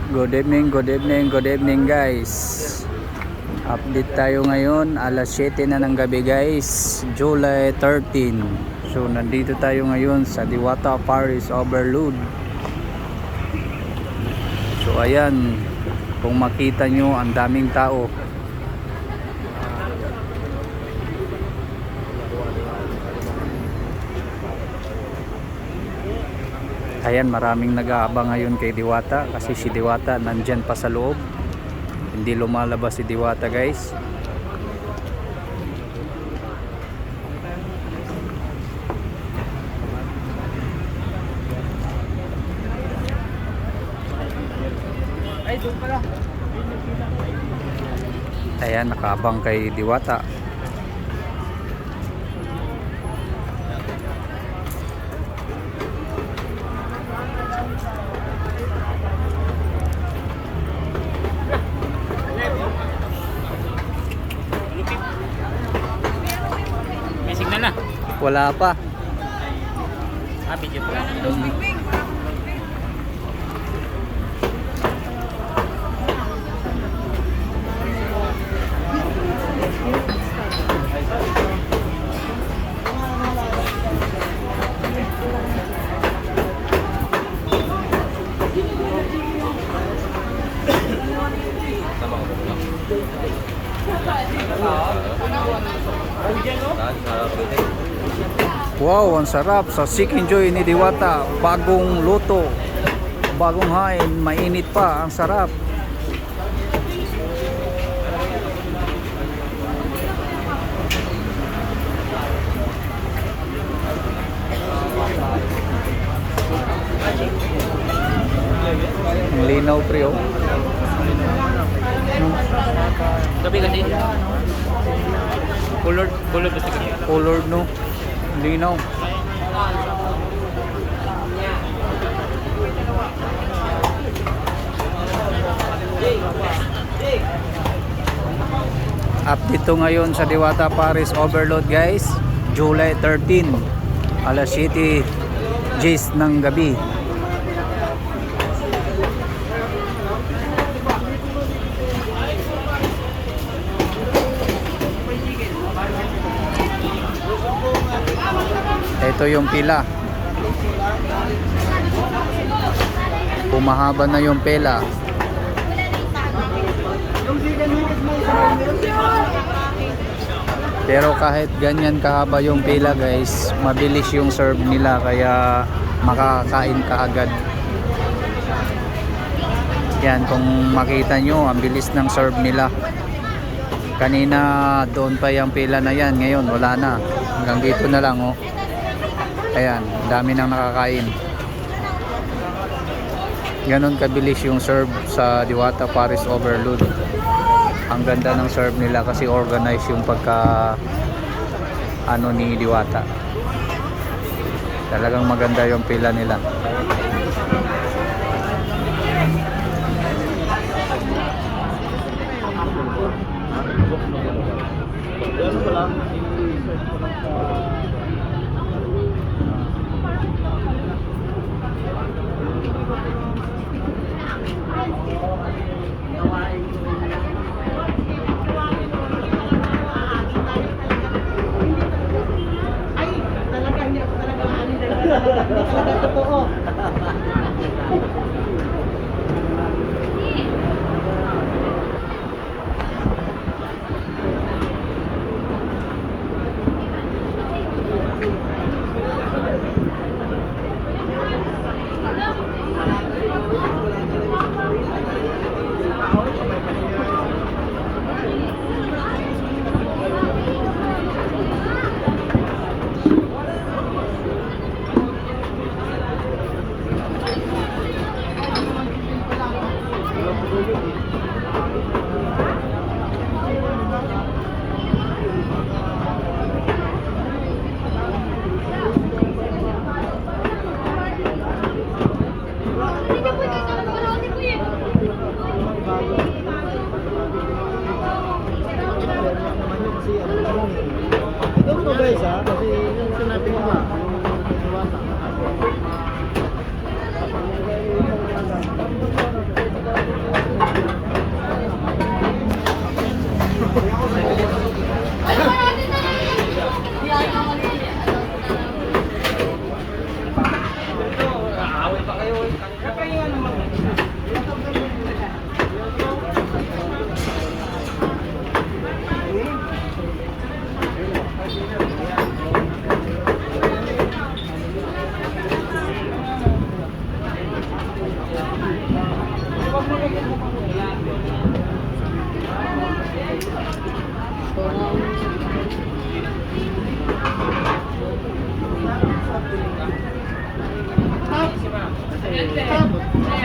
Good evening guys. Update tayo ngayon, alas 7 na ng gabi guys, July 13. So nandito tayo ngayon sa Diwata Paris Overload. So ayan, kung makita nyo, ang daming tao. Ayan, maraming nag-aabang ngayon kay Diwata kasi si Diwata nandyan pa sa loob. Hindi lumalabas si Diwata guys. Ayan, nakaabang kay Diwata. Wala pa. Video pa. Wow, ang sarap sa Seek Enjoy ni Diwata. Bagong luto, bagong hain, mainit pa, ang sarap. Ang linaw pre oh. Sabi kasi color basta kasi. Color no. Linaw. Update to ngayon sa Diwata Paris Overload guys, July 13, alas 7 Gs ng gabi. Ito yung pila. Pumahaba na yung pila. Pero kahit ganyan kahaba yung pila guys, mabilis yung serve nila kaya makakain ka agad. Yan, kung makita nyo, ang bilis ng serve nila. Kanina doon pa yung pila na yan, ngayon wala na. Hanggang dito na lang oh. Ayan, dami nang nakakain. Ganon kabilis yung serve sa Diwata Paris Overload. Ang ganda ng serve nila kasi organized yung pagka ano ni Diwata. Talagang maganda yung pila nila. guys ha, kasi yung sinabi ko nga, yung Diwata. Top.